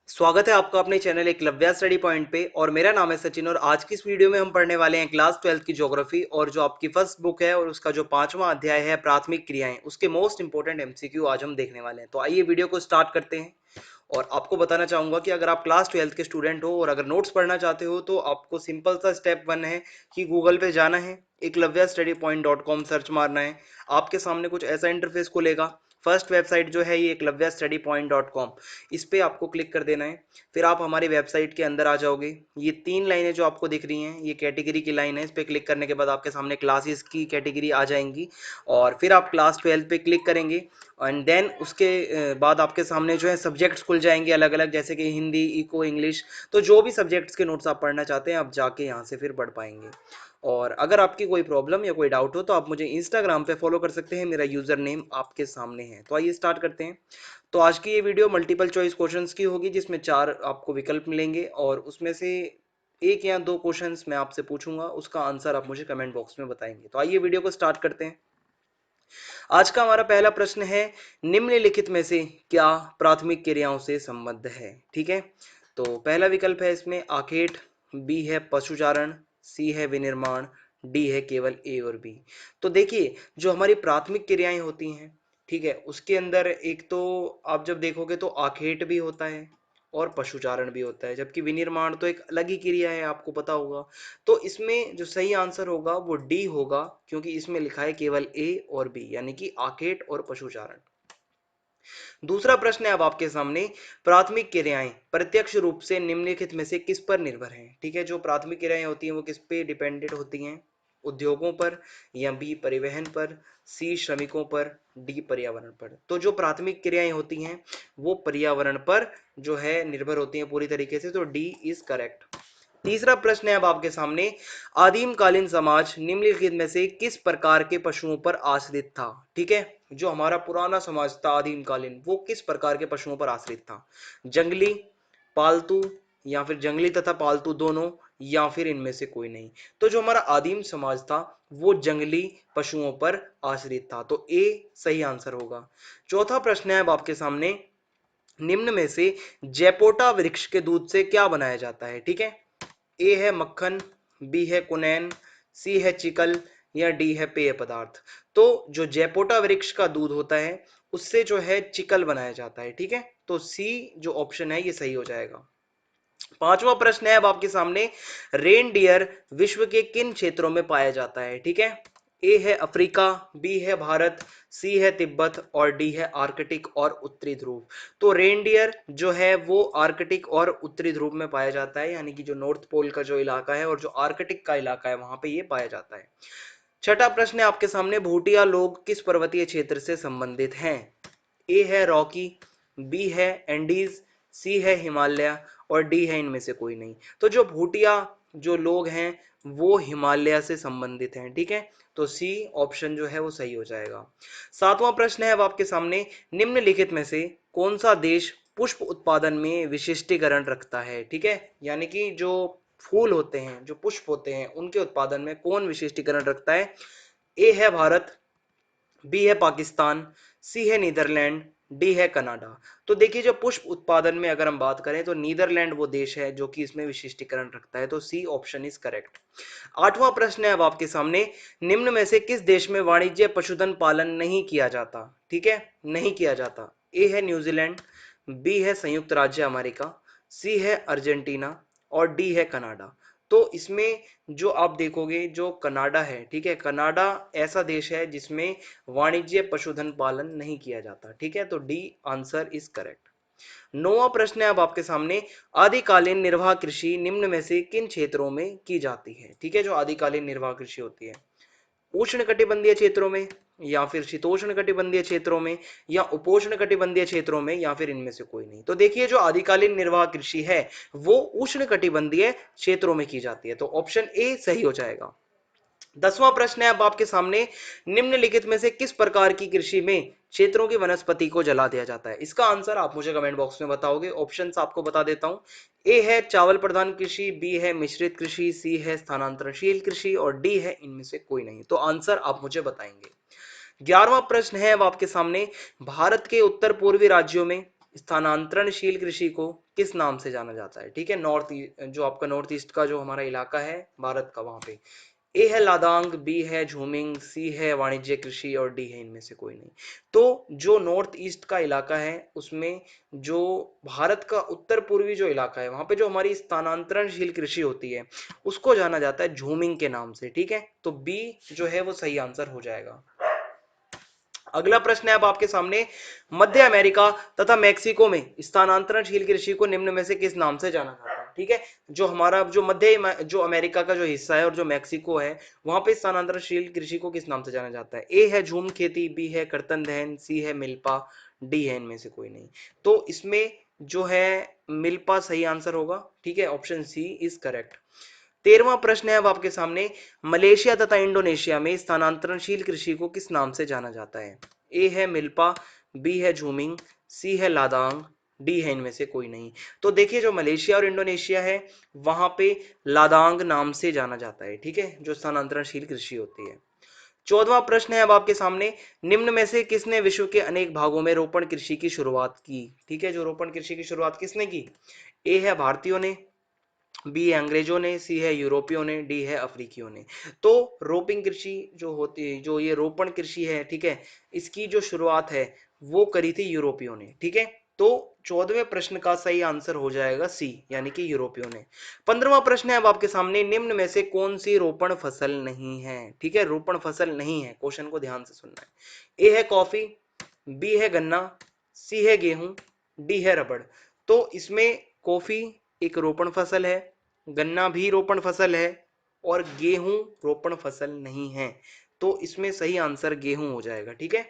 स्वागत है आपका अपने चैनल एकलव्य स्टडी पॉइंट पे। और मेरा नाम है सचिन और आज की इस वीडियो में हम पढ़ने वाले हैं क्लास 12 की ज्योग्राफी। और जो आपकी फर्स्ट बुक है और उसका जो 5वां अध्याय है प्राथमिक क्रियाएं, उसके मोस्ट इंपोर्टेंट एमसीक्यू आज हम देखने वाले हैं। तो आइए वीडियो को स्टार्ट करते हैं। और आपको बताना चाहूंगा कि अगर आप क्लास 12 के स्टूडेंट हो और अगर नोट्स पढ़ना चाहते हो तो आपको सिंपल सा स्टेप 1 है कि गूगल पे जाना है, eklavyastudypoint.com सर्च मारना है। आपके सामने कुछ ऐसा इंटरफेस खुलेगा। फर्स्ट वेबसाइट जो है ये eklavyastudypoint.com, इस पे आपको क्लिक कर देना है। फिर आप हमारी वेबसाइट के अंदर आ जाओगे। ये 3 लाइनें जो आपको दिख रही हैं ये कैटेगरी की लाइन है। इस पे क्लिक करने के बाद आपके सामने क्लासेस की कैटेगरी आ जाएंगी और फिर आप क्लास 12 पे क्लिक करेंगे। एंड देन उसके बाद आपके सामने जो है सब्जेक्ट्स खुल जाएंगे अलग अलग, जैसे कि हिंदी, इको, इंग्लिश। तो जो भी सब्जेक्ट्स के नोट्स आप पढ़ना चाहते हैं आप जाके यहाँ से फिर पढ़ पाएंगे। और अगर आपकी कोई प्रॉब्लम या कोई डाउट हो तो आप मुझे इंस्टाग्राम पे फॉलो कर सकते हैं, मेरा यूजर नेम आपके सामने है। तो आइए स्टार्ट करते हैं। तो आज की ये वीडियो मल्टीपल चॉइस क्वेश्चंस की होगी, जिसमें 4 आपको विकल्प मिलेंगे और उसमें से एक या दो क्वेश्चंस मैं आपसे पूछूंगा, उसका आंसर आप मुझे कमेंट बॉक्स में बताएंगे। तो आइए वीडियो को स्टार्ट करते हैं। आज का हमारा पहला प्रश्न है, निम्नलिखित में से क्या प्राथमिक क्रियाओं से संबद्ध है। ठीक है, तो पहला विकल्प है इसमें आखेट, बी है पशुचारण, सी है विनिर्माण, डी है केवल ए और बी। तो देखिए, जो हमारी प्राथमिक क्रियाएं होती हैं, ठीक है, उसके अंदर एक तो आप जब देखोगे तो आखेट भी होता है और पशुचारण भी होता है, जबकि विनिर्माण तो एक अलग ही क्रिया है, आपको पता होगा। तो इसमें जो सही आंसर होगा वो डी होगा, क्योंकि इसमें लिखा है केवल ए और बी, यानी कि आकेट और पशुचारण। दूसरा प्रश्न है अब आपके सामने, प्राथमिक क्रियाएं प्रत्यक्ष रूप से निम्नलिखित में से किस पर निर्भर हैं। ठीक है, जो प्राथमिक क्रियाएं होती हैं वो किस पे डिपेंडेंट होती हैं, उद्योगों पर, या बी परिवहन पर, सी श्रमिकों पर, डी पर्यावरण पर। तो जो प्राथमिक क्रियाएं होती हैं वो पर्यावरण पर जो है निर्भर होती हैं पूरी तरीके से, तो डी इज करेक्ट। तीसरा प्रश्न है अब आपके सामने, आदिम कालीन समाज निम्नलिखित में से किस प्रकार के पशुओं पर आश्रित था। ठीक है, जो हमारा पुराना समाज था आदिम कालीन, वो किस प्रकार के पशुओं पर आश्रित था, जंगली, पालतू, या फिर जंगली तथा पालतू दोनों, या फिर इनमें से कोई नहीं। तो जो हमारा आदिम समाज था वो जंगली पशुओं पर आश्रित था, तो ए सही आंसर होगा। चौथा प्रश्न है अब आपके सामने, निम्न में से जैपोटा वृक्ष के दूध से क्या बनाया जाता है। ठीक है, ए है मक्खन, बी है कुनैन, सी है चिकल, या डी है पेय पदार्थ। तो जो जैपोटा वृक्ष का दूध होता है उससे जो है चिकल बनाया जाता है। ठीक है, तो सी जो ऑप्शन है ये सही हो जाएगा। पांचवा प्रश्न है अब आपके सामने, रेन डियर विश्व के किन क्षेत्रों में पाया जाता है। ठीक है, ए है अफ्रीका, बी है भारत, सी है तिब्बत और डी है आर्कटिक और उत्तरी ध्रुव। तो रेनडियर जो है वो आर्कटिक और उत्तरी ध्रुव में पाया जाता है, यानी कि जो नॉर्थ पोल का जो इलाका है और जो आर्कटिक का इलाका है वहां पे ये पाया जाता है। छठा प्रश्न है आपके सामने, भूटिया लोग किस पर्वतीय क्षेत्र से संबंधित हैं। ए है रॉकी, बी है एंडीज, सी है हिमालय और डी है इनमें से कोई नहीं। तो जो भूटिया जो लोग हैं वो हिमालय से संबंधित हैं। ठीक है, तो सी ऑप्शन जो है वो सही हो जाएगा। सातवां प्रश्न है अब आपके सामने, निम्नलिखित में से कौन सा देश पुष्प उत्पादन में विशिष्टीकरण रखता है। ठीक है, यानी कि जो फूल होते हैं, जो पुष्प होते हैं, उनके उत्पादन में कौन विशिष्टीकरण रखता है। ए है भारत, बी है पाकिस्तान, सी है नीदरलैंड, डी है कनाडा। तो देखिए, जो पुष्प उत्पादन में अगर हम बात करें तो नीदरलैंड वो देश है जो कि इसमें विशिष्टीकरण रखता है, तो सी ऑप्शन इज करेक्ट। आठवां प्रश्न है अब आपके सामने, निम्न में से किस देश में वाणिज्य पशुधन पालन नहीं किया जाता। ठीक है, नहीं किया जाता। ए है न्यूजीलैंड, बी है संयुक्त राज्य अमेरिका, सी है अर्जेंटीना और डी है कनाडा। तो इसमें जो आप देखोगे जो कनाडा है, ठीक है, कनाडा ऐसा देश है जिसमें वाणिज्य पशुधन पालन नहीं किया जाता। ठीक है, तो डी आंसर इज करेक्ट। नौवां प्रश्न है अब आपके सामने, आदिकालीन निर्वाह कृषि निम्न में से किन क्षेत्रों में की जाती है। ठीक है, जो आदिकालीन निर्वाह कृषि होती है, उष्ण कटिबंधीय क्षेत्रों में, या फिर शीतोष्ण कटिबंधीय क्षेत्रों में, या उपोष्ण कटिबंधीय क्षेत्रों में, या फिर इनमें से कोई नहीं। तो देखिए, जो आदिकालीन निर्वाह कृषि है वो उष्ण कटिबंधीय क्षेत्रों में की जाती है, तो ऑप्शन ए सही हो जाएगा। 10वां प्रश्न है अब आपके सामने, निम्नलिखित में से किस प्रकार की कृषि में क्षेत्रों की वनस्पति को जला दिया जाता है। इसका आंसर आप मुझे कमेंट बॉक्स में बताओगे। ऑप्शंस आपको बता देता हूं, ए है चावल प्रधान कृषि, बी है मिश्रित कृषि, सी है स्थानांतरशील कृषि और डी है इनमें से कोई नहीं। तो आंसर आप मुझे बताएंगे। 11वां प्रश्न है अब आपके सामने, भारत के उत्तर पूर्वी राज्यों में स्थानांतरणशील कृषि को किस नाम से जाना जाता है? ठीक है, जो आपका नॉर्थ ईस्ट का जो हमारा इलाका है भारत का, वहां पे ए है लादांग, बी है झूमिंग, सी है वाणिज्य कृषि और डी है इनमें से कोई नहीं। तो जो नॉर्थ ईस्ट का इलाका है उसमें जो भारत का उत्तर पूर्वी जो इलाका है वहां पे जो हमारी स्थानांतरणशील कृषि होती है उसको जाना जाता है झूमिंग के नाम से। ठीक है, तो बी जो है वो सही आंसर हो जाएगा। अगला प्रश्न है अब आपके सामने, मध्य अमेरिका तथा मैक्सिको में स्थानांतरणशील कृषि को निम्न में से किस नाम से जाना जाता है? ठीक है, जो हमारा जो अमेरिका का जो हिस्सा है और जो मैक्सिको है वहां पे स्थानांतरणशील कृषि को किस नाम से जाना जाता है? ए है झूम खेती, बी है कर्तन दहन, सी है मिल्पा, डी है इनमें से कोई नहीं। तो इसमें जो है मिल्पा सही आंसर होगा। ठीक है, ऑप्शन सी इज करेक्ट। 13वां प्रश्न है अब आपके सामने, मलेशिया तथा इंडोनेशिया में स्थानांतरणशील कृषि को किस नाम से जाना जाता है? ए है मिल्पा, बी है झूमिंग, सी है लादांग, डी है इनमें से कोई नहीं। तो देखिए जो मलेशिया और इंडोनेशिया है वहां पे लादांग नाम से जाना जाता है। ठीक है, जो स्थानांतरणशील कृषि होती है। 14वां प्रश्न है अब आपके सामने, निम्न में से किसने विश्व के अनेक भागों में रोपण कृषि की शुरुआत की? ठीक है, जो रोपण कृषि की शुरुआत किसने की? ए है भारतीयों ने, बी है अंग्रेजों ने, सी है यूरोपियों ने, डी है अफ्रीकियों ने। तो रोपिंग कृषि जो होती है, जो ये रोपण कृषि है, ठीक है, इसकी जो शुरुआत है वो करी थी यूरोपियों ने। ठीक है, तो 14वें प्रश्न का सही आंसर हो जाएगा सी, यानी कि यूरोपियों ने। 15वां प्रश्न है अब आपके सामने, निम्न में से कौन सी रोपण फसल नहीं है? ठीक है, रोपण फसल नहीं है, क्वेश्चन को ध्यान से सुनना है। ए है कॉफी, बी है गन्ना, सी है गेहूं, डी है रबड़। तो इसमें कॉफी एक रोपण फसल है, गन्ना भी रोपण फसल है और गेहूं रोपण फसल नहीं है। तो इसमें सही आंसर गेहूं हो जाएगा। ठीक है,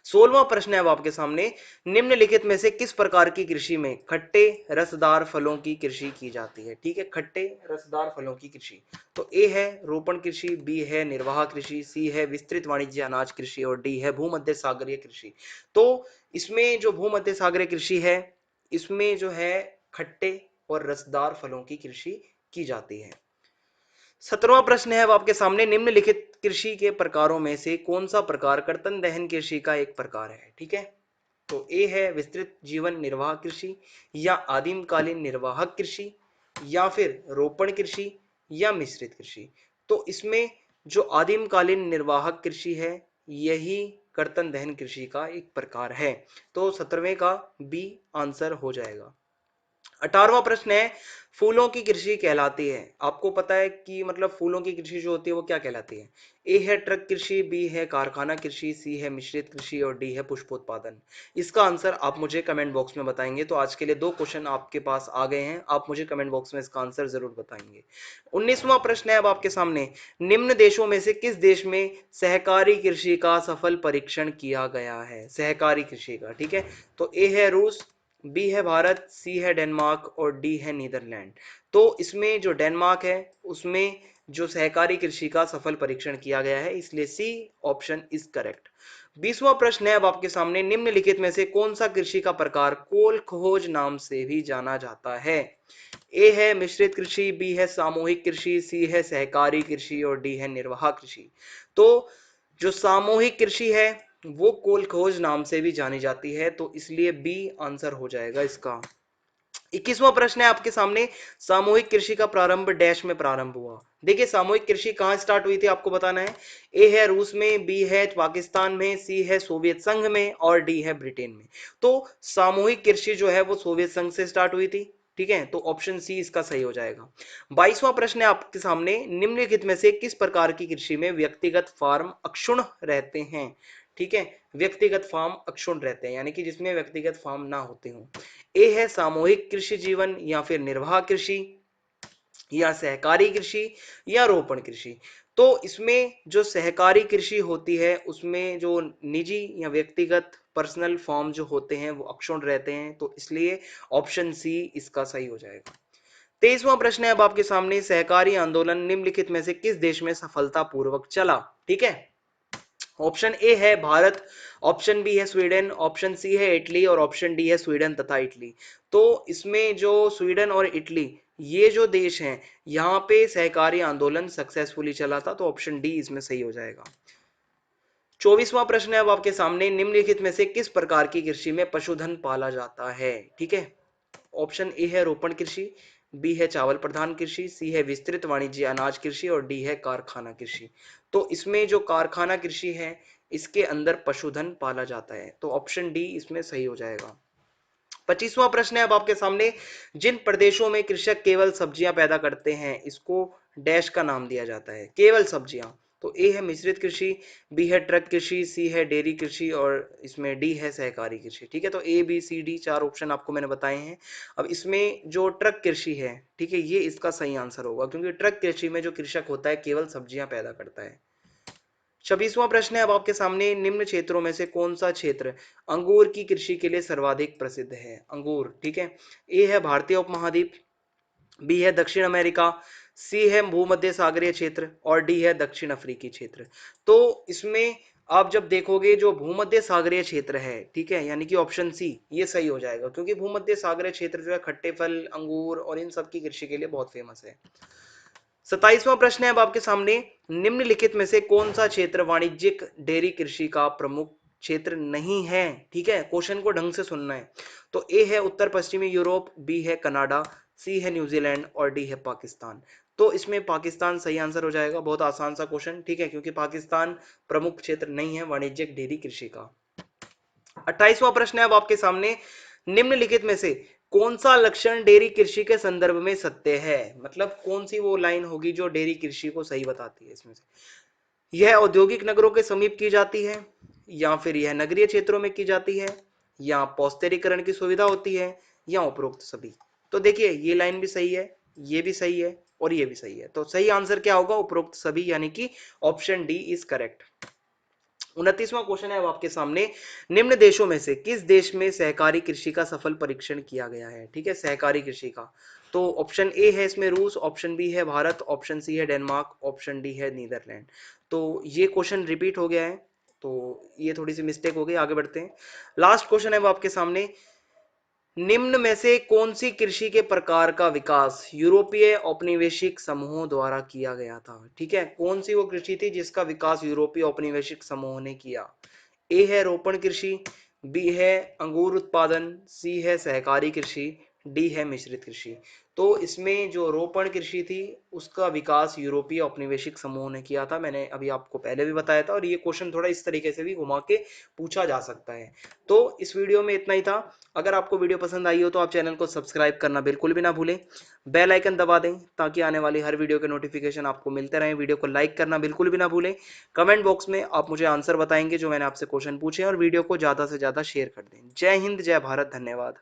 16वां प्रश्न है अब आपके सामने, निम्नलिखित में से किस प्रकार की कृषि में खट्टे रसदार फलों की कृषि की जाती है? ठीक है, खट्टे रसदार फलों की कृषि। तो ए है रोपण कृषि, बी है निर्वाह कृषि, सी है विस्तृत वाणिज्य अनाज कृषि और डी है भूमध्य सागरीय कृषि। तो इसमें जो भूमध्य सागरीय कृषि है इसमें जो है खट्टे और रसदार फलों की कृषि की जाती है। 17वां प्रश्न है अब आपके सामने, निम्नलिखित कृषि के प्रकारों में से कौन सा प्रकार कर्तन दहन कृषि का एक प्रकार है? ठीक है, तो ए है विस्तृत जीवन निर्वाह कृषि, या आदिम कालीन निर्वाहक कृषि, या फिर रोपण कृषि, या मिश्रित कृषि। तो इसमें जो आदिम कालीन निर्वाहक कृषि है यही कर्तन दहन कृषि का एक प्रकार है। तो 17वें का बी आंसर हो जाएगा। 18वां प्रश्न है, फूलों की कृषि कहलाती है, आपको पता है कि मतलब फूलों की कृषि जो होती है वो क्या कहलाती है? ए है ट्रक कृषि, बी है कारखाना कृषि, सी है मिश्रित कृषि और डी है पुष्पोत्पादन। इसका आंसर आप मुझे कमेंट बॉक्स में बताएंगे। तो आज के लिए 2 क्वेश्चन आपके पास आ गए हैं, आप मुझे कमेंट बॉक्स में इसका आंसर जरूर बताएंगे। 19वां प्रश्न है अब आपके सामने, निम्न देशों में से किस देश में सहकारी कृषि का सफल परीक्षण किया गया है? सहकारी कृषि का। ठीक है, तो ए है रूस, बी है भारत, सी है डेनमार्क और डी है नीदरलैंड। तो इसमें जो डेनमार्क है उसमें जो सहकारी कृषि का सफल परीक्षण किया गया है, इसलिए सी ऑप्शन इज करेक्ट। 20वां प्रश्न है अब आपके सामने, निम्नलिखित में से कौन सा कृषि का प्रकार कोल खोज नाम से भी जाना जाता है? ए है मिश्रित कृषि, बी है सामूहिक कृषि, सी है सहकारी कृषि और डी है निर्वाह कृषि। तो जो सामूहिक कृषि है वो कोल खोज नाम से भी जानी जाती है, तो इसलिए बी आंसर हो जाएगा इसका। 21वां प्रश्न है आपके सामने, सामूहिक कृषि का प्रारंभ डैश में प्रारंभ हुआ। देखिए सामूहिक कृषि कहां स्टार्ट हुई थी आपको बताना है। ए है रूस में, बी है पाकिस्तान में, सी है सोवियत संघ में और डी है ब्रिटेन में। तो सामूहिक कृषि जो है वो सोवियत संघ से स्टार्ट हुई थी। ठीक है, तो ऑप्शन सी इसका सही हो जाएगा। 22वां प्रश्न है आपके सामने, निम्नलिखित में से किस प्रकार की कृषि में व्यक्तिगत फार्म अक्षुण्ण रहते हैं? ठीक है, व्यक्तिगत फार्म अक्षुण्ण रहते हैं यानी कि जिसमें व्यक्तिगत फार्म ना होते हो। ए है सामूहिक कृषि जीवन, या फिर निर्वाह कृषि, या सहकारी कृषि, या रोपण कृषि। तो इसमें जो सहकारी कृषि होती है उसमें जो निजी या व्यक्तिगत पर्सनल फॉर्म जो होते हैं वो अक्षुण्ण रहते हैं, तो इसलिए ऑप्शन सी इसका सही हो जाएगा। 23वां प्रश्न है अब आपके सामने, सहकारी आंदोलन निम्नलिखित में से किस देश में सफलतापूर्वक चला? ठीक है, ऑप्शन ए है भारत, ऑप्शन बी है स्वीडन, ऑप्शन सी है इटली और ऑप्शन डी है स्वीडन तथा इटली। तो इसमें जो स्वीडन और इटली ये जो देश हैं यहाँ पे सहकारी आंदोलन सक्सेसफुली चला था, तो ऑप्शन डी इसमें सही हो जाएगा। 24वां प्रश्न है अब आपके सामने, निम्नलिखित में से किस प्रकार की कृषि में पशुधन पाला जाता है? ठीक है, ऑप्शन ए है रोपण कृषि, बी है चावल प्रधान कृषि, सी है विस्तृत वाणिज्य अनाज कृषि और डी है कारखाना कृषि। तो इसमें जो कारखाना कृषि है इसके अंदर पशुधन पाला जाता है, तो ऑप्शन डी इसमें सही हो जाएगा। 25वां प्रश्न है अब आपके सामने, जिन प्रदेशों में कृषक केवल सब्जियां पैदा करते हैं इसको डैश का नाम दिया जाता है, केवल सब्जियां। तो ए है मिश्रित कृषि, बी है ट्रक कृषि, सी है डेयरी कृषि और इसमें डी है सहकारी कृषि। ठीक है, तो ए बी सी डी चार ऑप्शन आपको मैंने बताए हैं। अब इसमें जो ट्रक कृषि है, ठीक है, ये इसका सही आंसर होगा क्योंकि ट्रक कृषि में जो कृषक होता है केवल सब्जियां पैदा करता है। 26वां प्रश्न है अब आपके सामने, निम्न क्षेत्रों में से कौन सा क्षेत्र अंगूर की कृषि के लिए सर्वाधिक प्रसिद्ध है? अंगूर, ठीक है, ए है भारतीय उपमहाद्वीप, बी है दक्षिण अमेरिका, सी है भूमध्य सागरीय क्षेत्र और डी है दक्षिण अफ्रीकी क्षेत्र। तो इसमें आप जब देखोगे जो भूमध्य सागरीय क्षेत्र है, ठीक है, यानी कि ऑप्शन सी ये सही हो जाएगा क्योंकि भूमध्य सागरीय क्षेत्र जो है खट्टे फल, अंगूर और इन सब की कृषि के लिए बहुत फेमस है। 27वां प्रश्न है अब आपके सामने, निम्नलिखित में से कौन सा क्षेत्र वाणिज्यिक डेयरी कृषि का प्रमुख क्षेत्र नहीं है? ठीक है, क्वेश्चन को ढंग से सुनना है। तो ए है उत्तर पश्चिमी यूरोप, बी है कनाडा, सी है न्यूजीलैंड और डी है पाकिस्तान। तो इसमें पाकिस्तान सही आंसर हो जाएगा, बहुत आसान सा क्वेश्चन, ठीक है, क्योंकि पाकिस्तान प्रमुख क्षेत्र नहीं है वाणिज्यिक डेयरी कृषि का। 28वां प्रश्न है अब आपके सामने, निम्नलिखित में से कौन सा लक्षण डेयरी कृषि के संदर्भ में सत्य है? मतलब कौन सी वो लाइन होगी जो डेयरी कृषि को सही बताती है इसमें से? यह औद्योगिक नगरों के समीप की जाती है, या फिर यह नगरीय क्षेत्रों में की जाती है, या पौष्टिकरण की सुविधा होती है, या उपरोक्त सभी। तो देखिए ये लाइन भी सही है, ये भी सही है और ये भी सही है, तो सही आंसर क्या होगा? उपरोक्त सभी, यानी कि ऑप्शन डी इज करेक्ट। 29वां क्वेश्चन है अब आपके सामने, निम्न देशों में से किस देश में सहकारी कृषि का सफल परीक्षण किया गया है? ठीक है, सहकारी कृषि का। तो ऑप्शन ए है इसमें रूस, ऑप्शन बी है भारत, ऑप्शन सी है डेनमार्क, ऑप्शन डी है नीदरलैंड। तो ये क्वेश्चन रिपीट हो गया है, तो ये थोड़ी सी मिस्टेक हो गई, आगे बढ़ते हैं। लास्ट क्वेश्चन है वो आपके सामने, निम्न में से कौन सी कृषि के प्रकार का विकास यूरोपीय औपनिवेशिक समूहों द्वारा किया गया था? ठीक है, कौन सी वो कृषि थी जिसका विकास यूरोपीय औपनिवेशिक समूहों ने किया? ए है रोपण कृषि, बी है अंगूर उत्पादन, सी है सहकारी कृषि, डी है मिश्रित कृषि। तो इसमें जो रोपण कृषि थी उसका विकास यूरोपीय औपनिवेशिक समूह ने किया था, मैंने अभी आपको पहले भी बताया था, और ये क्वेश्चन थोड़ा इस तरीके से भी घुमा के पूछा जा सकता है। तो इस वीडियो में इतना ही था। अगर आपको वीडियो पसंद आई हो तो आप चैनल को सब्सक्राइब करना बिल्कुल भी ना भूलें, बेल आइकन दबा दें ताकि आने वाली हर वीडियो के नोटिफिकेशन आपको मिलते रहें। वीडियो को लाइक करना बिल्कुल भी ना भूलें। कमेंट बॉक्स में आप मुझे आंसर बताएंगे जो मैंने आपसे क्वेश्चन पूछे, और वीडियो को ज़्यादा से ज़्यादा शेयर कर दें। जय हिंद, जय भारत, धन्यवाद।